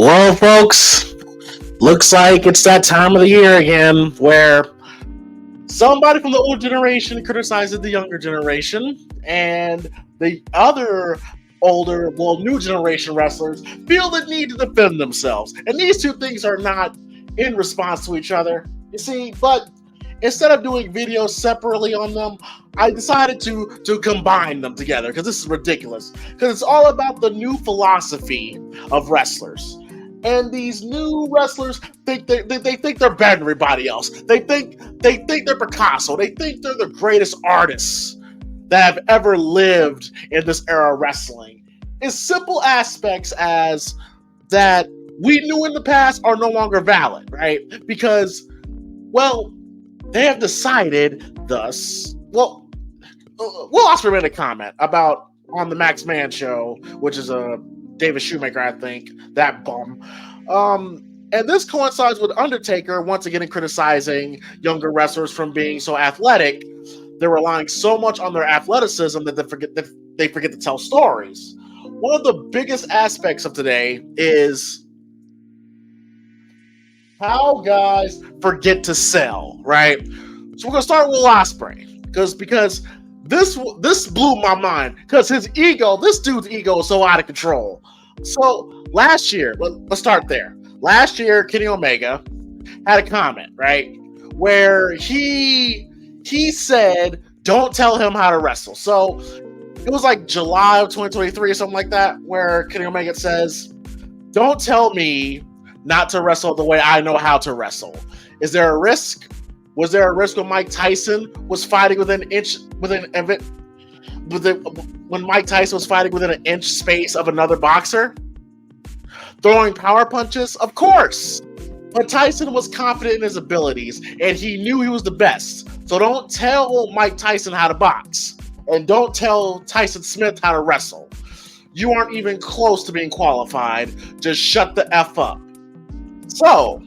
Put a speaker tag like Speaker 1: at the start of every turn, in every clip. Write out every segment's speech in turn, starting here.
Speaker 1: Well, folks, looks like it's that time of the year again where somebody from the old generation criticizes the younger generation, and the other new generation wrestlers feel the need to defend themselves. And these two things are not in response to each other, you see, but instead of doing videos separately on them, I decided to combine them together because this is ridiculous. Because it's all about the new philosophy of wrestlers. And these new wrestlers think they think they're better than everybody else. They think they're Picasso. They think they're the greatest artists that have ever lived in this era of wrestling. It's simple aspects as that we knew in the past are no longer valid, right? Because, well, they have decided thus. Well, Will Ospreay made a comment about on the Max Man show, which is a David Shoemaker, I think, that bum. And this coincides with Undertaker once again criticizing younger wrestlers from being so athletic. They're relying so much on their athleticism that they forget to tell stories. One of the biggest aspects of today is how guys forget to sell, right? So we're gonna start with Ospreay because this blew my mind because this dude's ego is so out of control. So last year, let's start there. Last year, Kenny Omega had a comment, right, where he said, "Don't tell him how to wrestle." So it was like July of 2023 or something like that, where Kenny Omega says, "Don't tell me not to wrestle the way I know how to wrestle." Is there a risk? Was there a risk when Mike Tyson was fighting when Mike Tyson was fighting within an inch space of another boxer? Throwing power punches? Of course. But Tyson was confident in his abilities, and he knew he was the best. So don't tell Mike Tyson how to box. And don't tell Tyson Smith how to wrestle. You aren't even close to being qualified. Just shut the F up. So,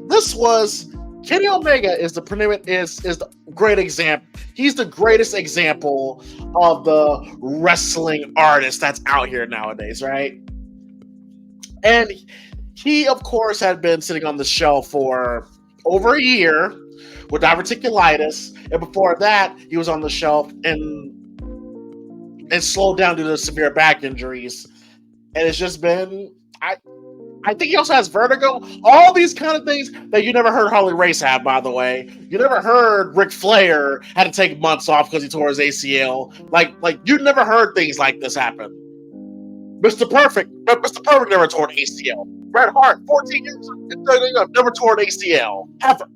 Speaker 1: this was Kenny Omega is the great example. He's the greatest example of the wrestling artist that's out here nowadays, right? And he, of course, had been sitting on the shelf for over a year with diverticulitis, and before that, he was on the shelf and slowed down due to severe back injuries. And it's just been I think he also has vertigo. All these kind of things that you never heard Harley Race have, by the way. You never heard Ric Flair had to take months off because he tore his ACL. Like you never heard things like this happen. Mr. Perfect never tore an ACL. Bret Hart, 14 years, never tore an ACL. Ever.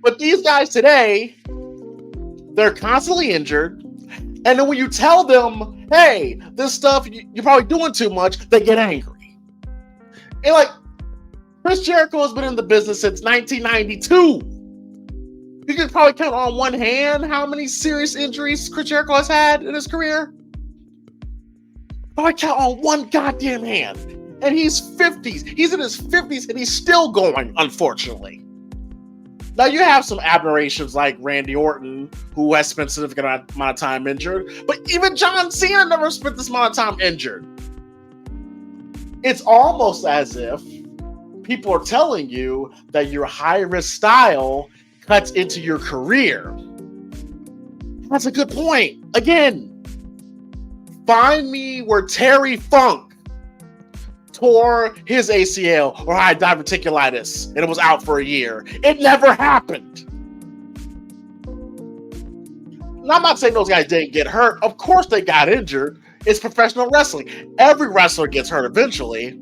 Speaker 1: But these guys today, they're constantly injured. And then when you tell them, hey, this stuff, you're probably doing too much, they get angry. And like, Chris Jericho has been in the business since 1992. You can probably count on one hand how many serious injuries Chris Jericho has had in his career. Probably count on one goddamn hand. And he's 50s. He's in his 50s and he's still going, unfortunately. Now you have some aberrations like Randy Orton, who has spent a significant amount of time injured. But even John Cena never spent this amount of time injured. It's almost as if people are telling you that your high-risk style cuts into your career. That's a good point. Again, find me where Terry Funk tore his ACL or had diverticulitis and it was out for a year. It never happened. And I'm not saying those guys didn't get hurt. Of course they got injured. It's professional wrestling. Every wrestler gets hurt eventually,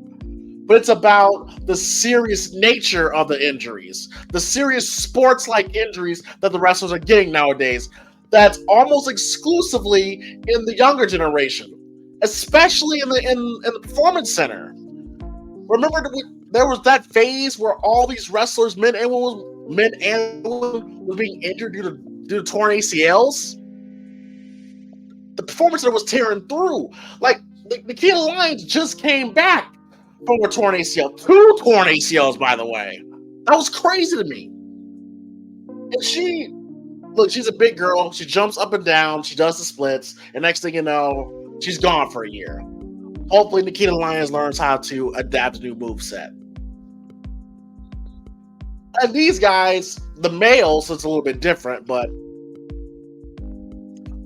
Speaker 1: but it's about the serious nature of the injuries, the serious sports-like injuries that the wrestlers are getting nowadays. That's almost exclusively in the younger generation, especially in the performance center. Remember, there was that phase where all these wrestlers, men and women, was being injured due to torn ACLs. The performance center was tearing through. Like, the King of the Lions just came back from a torn ACL. 2 torn ACLs, by the way. That was crazy to me. And she's a big girl. She jumps up and down. She does the splits. And next thing you know, she's gone for a year. Hopefully, Nikita Lyons learns how to adapt a new moveset. And these guys, the males, it's a little bit different, but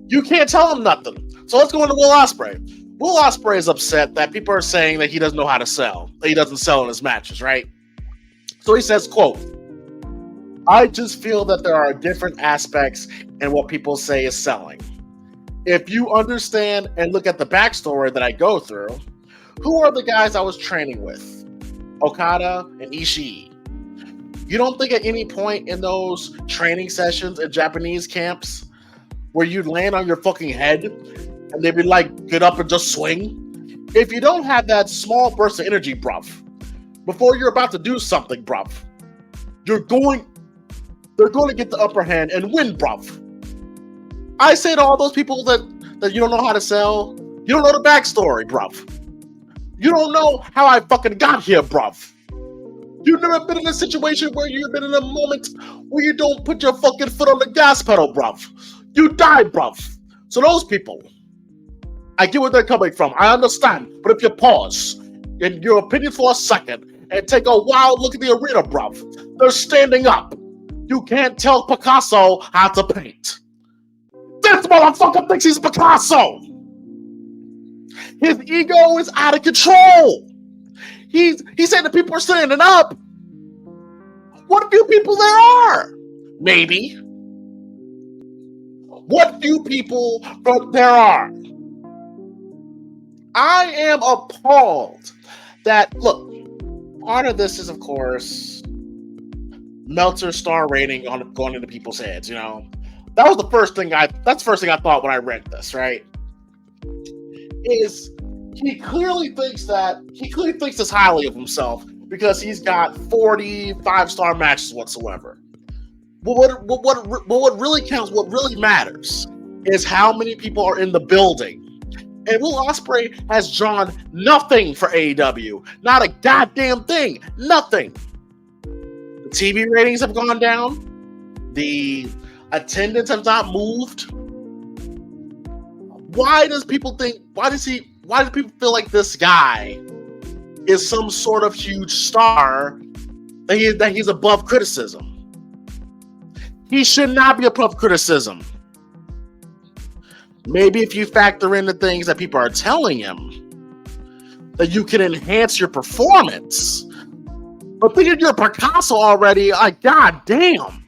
Speaker 1: you can't tell him nothing. So let's go into Will Ospreay. Will Ospreay is upset that people are saying that he doesn't know how to sell, that he doesn't sell in his matches, right? So he says, quote, "I just feel that there are different aspects in what people say is selling. If you understand and look at the backstory that I go through, who are the guys I was training with? Okada and Ishii. You don't think at any point in those training sessions in Japanese camps where you'd land on your fucking head and they'd be like, get up and just swing? If you don't have that small burst of energy, bruv, before you're about to do something, bruv, they're going to get the upper hand and win, bruv. I say to all those people that you don't know how to sell, you don't know the backstory, bruv. You don't know how I fucking got here, bruv. You've never been in a situation where you've been in a moment where you don't put your fucking foot on the gas pedal, bruv. You die, bruv. So those people, I get where they're coming from. I understand. But if you pause in your opinion for a second and take a wild look at the arena, bruv, they're standing up. You can't tell Picasso how to paint. This motherfucker thinks he's Picasso. His ego is out of control. He said that people are standing up. What few people there are? Maybe. What few people there are? I am appalled that, look, part of this is, of course, Meltzer's star rating on going into people's heads, you know? That's the first thing I thought when I read this, right? Is he clearly thinks this highly of himself because he's got 40 5-star matches whatsoever. But what really counts, what really matters, is how many people are in the building. And Will Ospreay has drawn nothing for AEW. Not a goddamn thing. Nothing. The TV ratings have gone down. The attendance has not moved. Why do people feel like this guy is some sort of huge star that he's above criticism? He should not be above criticism. Maybe if you factor in the things that people are telling him, that you can enhance your performance. But thinking you're Picasso already, like, goddamn.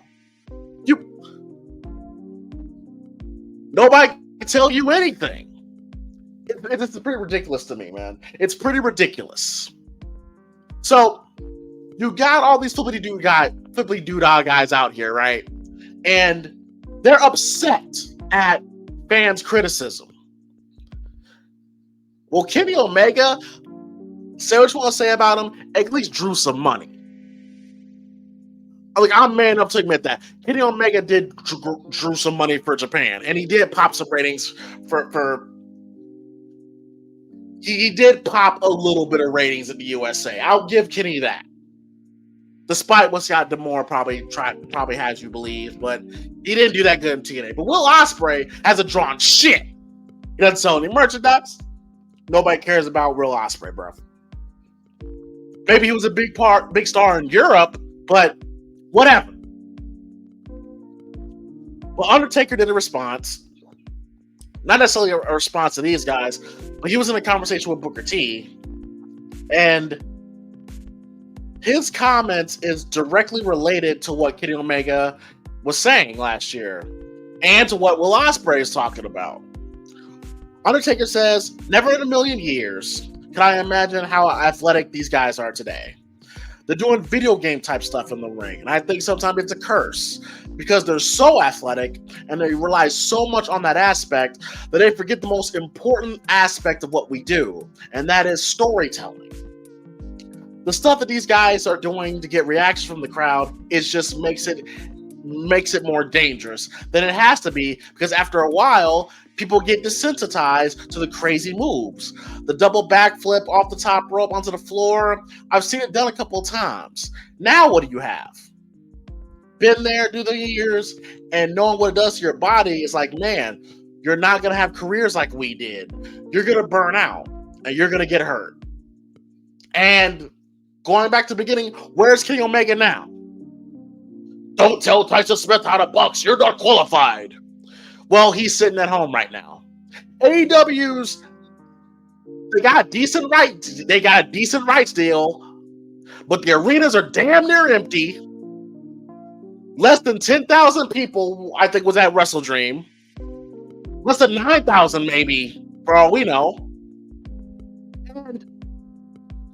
Speaker 1: Nobody can tell you anything. It's pretty ridiculous to me, man. It's pretty ridiculous. So, you got all these flippity doodah guys out here, right? And they're upset at fans' criticism. Well, Kenny Omega, say what you want to say about him, at least drew some money. Like, I'm man enough to admit that Kenny Omega did drew some money for Japan, and he did pop some ratings for he did pop a little bit of ratings in the USA. I'll give Kenny that. Despite what Scott D'Amore probably has you believe, but he didn't do that good in TNA. But Will Ospreay hasn't drawn shit. He doesn't sell any merchandise. Nobody cares about Will Ospreay, bro. Maybe he was a big star in Europe, but whatever. Well, Undertaker did a response. Not necessarily a response to these guys, but he was in a conversation with Booker T. And his comments is directly related to what Kenny Omega was saying last year and to what Will Ospreay is talking about. Undertaker says, never in a million years can I imagine how athletic these guys are today. They're doing video game type stuff in the ring. And I think sometimes it's a curse because they're so athletic and they rely so much on that aspect that they forget the most important aspect of what we do. And that is storytelling. The stuff that these guys are doing to get reactions from the crowd just makes it more dangerous than it has to be, because after a while, people get desensitized to the crazy moves. The double backflip off the top rope onto the floor, I've seen it done a couple of times. Now what do you have? Been there, do the years, and knowing what it does to your body is like, man, you're not going to have careers like we did. You're going to burn out. and you're going to get hurt. And going back to the beginning, where's Kenny Omega now? Don't tell Tyson Smith how to box. You're not qualified. Well, he's sitting at home right now. AEW's, they got a decent rights deal, but the arenas are damn near empty. Less than 10,000 people, I think, was at Wrestle Dream. Less than 9,000, maybe, for all we know. And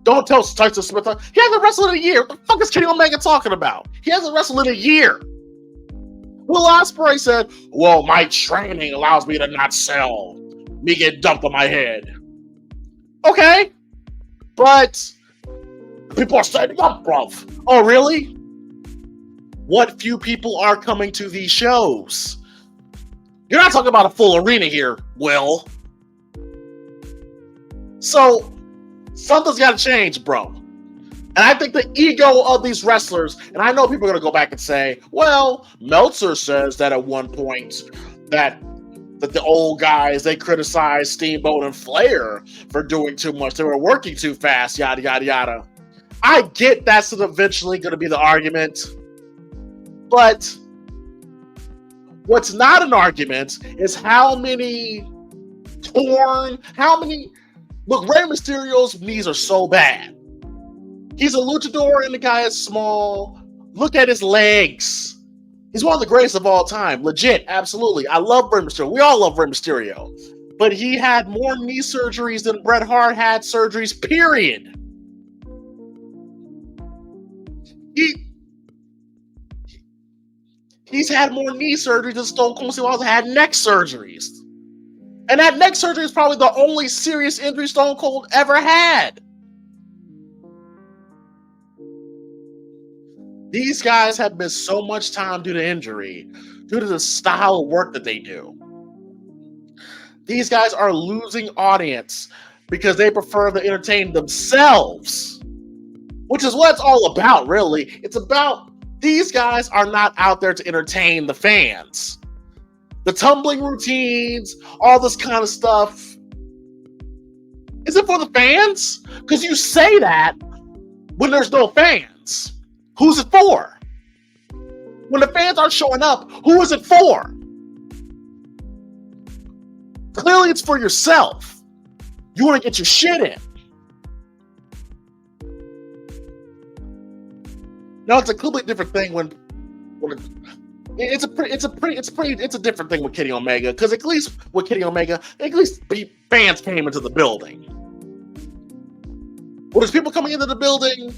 Speaker 1: don't tell Tyson Smith, he hasn't wrestled in a year. What the fuck is Kenny Omega talking about? He hasn't wrestled in a year. Will Ospreay said, well, my training allows me to not sell. Me get dumped on my head. Okay. But people are standing up, bruv. Oh, really? What few people are coming to these shows? You're not talking about a full arena here, Will. So, something's got to change, bro. And I think the ego of these wrestlers, and I know people are going to go back and say, well, Meltzer says that at one point that the old guys, they criticized Steamboat and Flair for doing too much. They were working too fast, yada, yada, yada. I get that's eventually going to be the argument. But what's not an argument is how many... Look, Rey Mysterio's knees are so bad. He's a luchador and the guy is small. Look at his legs. He's one of the greatest of all time. Legit, absolutely. I love Rey Mysterio. We all love Rey Mysterio. But he had more knee surgeries than Bret Hart had surgeries, period. He's had more knee surgeries than Stone Cold Steve Austin had neck surgeries. And that neck surgery is probably the only serious injury Stone Cold ever had. These guys have missed so much time due to injury, due to the style of work that they do. These guys are losing audience because they prefer to entertain themselves, which is what it's all about, really. It's about these guys are not out there to entertain the fans. The tumbling routines, all this kind of stuff. Is it for the fans? Because you say that when there's no fans. Who's it for? When the fans aren't showing up, who is it for? Clearly it's for yourself. You want to get your shit in. No, it's a completely different thing when it's a different thing with Kenny Omega, because at least with Kenny Omega, at least fans came into the building. When there's people coming into the building,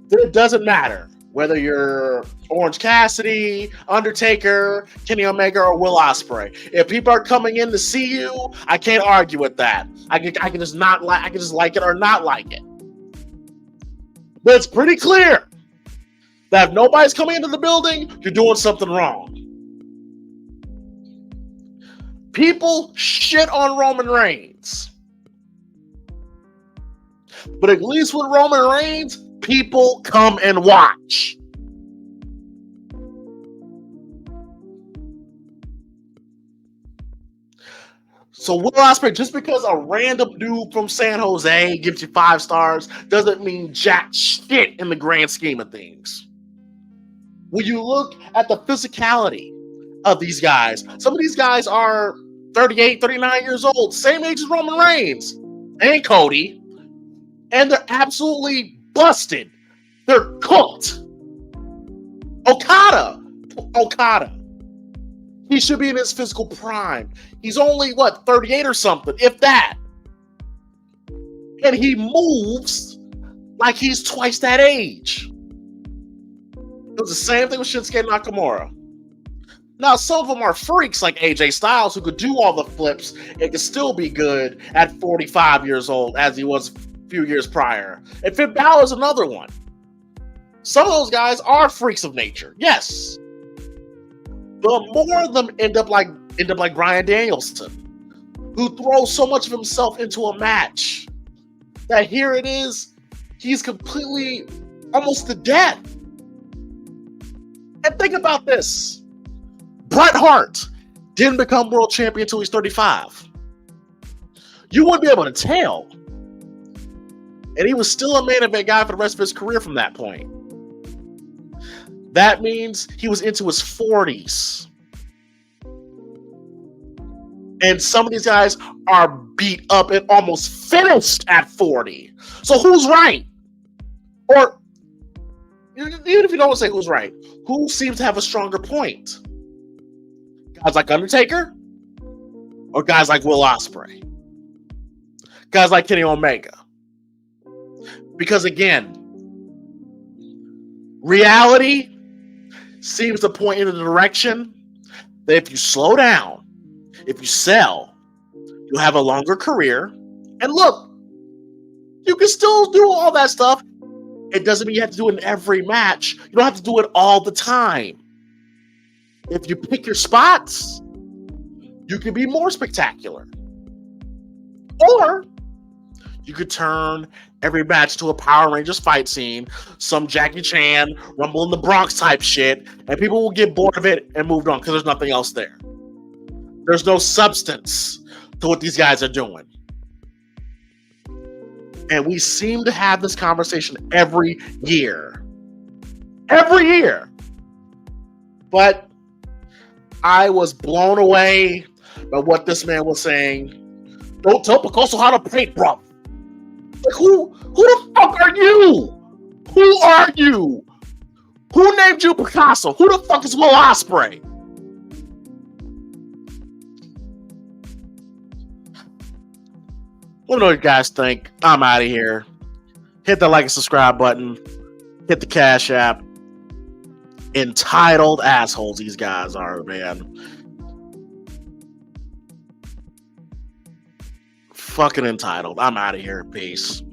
Speaker 1: then it doesn't matter whether you're Orange Cassidy, Undertaker, Kenny Omega, or Will Ospreay. If people are coming in to see you, I can't argue with that. I can just like it or not like it. But it's pretty clear that if nobody's coming into the building, you're doing something wrong. People shit on Roman Reigns. But at least with Roman Reigns, people come and watch. So Will Ospreay, just because a random dude from San Jose gives you 5 stars, doesn't mean jack shit in the grand scheme of things. When you look at the physicality of these guys, some of these guys are 38, 39 years old, same age as Roman Reigns and Cody, and they're absolutely busted. They're cooked. Okada. He should be in his physical prime. He's only, 38 or something, if that. And he moves like he's twice that age. It was the same thing with Shinsuke Nakamura. Now, some of them are freaks like AJ Styles who could do all the flips and could still be good at 45 years old as he was a few years prior. And Finn Balor's another one. Some of those guys are freaks of nature, yes. But more of them end up like Bryan Danielson, who throws so much of himself into a match that here it is, he's completely almost to death. And think about this. Bret Hart didn't become world champion until he's 35. You wouldn't be able to tell And he was still a main event guy for the rest of his career from that point. That means he was into his 40s. And some of these guys are beat up and almost finished at 40. So who's right? Or even if you don't say who's right, who seems to have a stronger point? Guys like Undertaker? Or guys like Will Ospreay? Guys like Kenny Omega? Because again, reality seems to point in the direction that if you slow down, if you sell, you'll have a longer career. And look, you can still do all that stuff. It doesn't mean you have to do it in every match. You don't have to do it all the time. If you pick your spots, you can be more spectacular. Or you could turn every match to a Power Rangers fight scene, some Jackie Chan, Rumble in the Bronx type shit, and people will get bored of it and moved on because there's nothing else there. There's no substance to what these guys are doing. And we seem to have this conversation every year. Every year. But I was blown away by what this man was saying. Don't tell Picasso how to paint, bro. Like, who the fuck are you? Who are you? Who named you Picasso? Who the fuck is Will Ospreay? Let me know what you guys think. I'm out of here. Hit the like and subscribe button. Hit the Cash App. Entitled assholes these guys are, man. Fucking entitled. I'm out of here. Peace.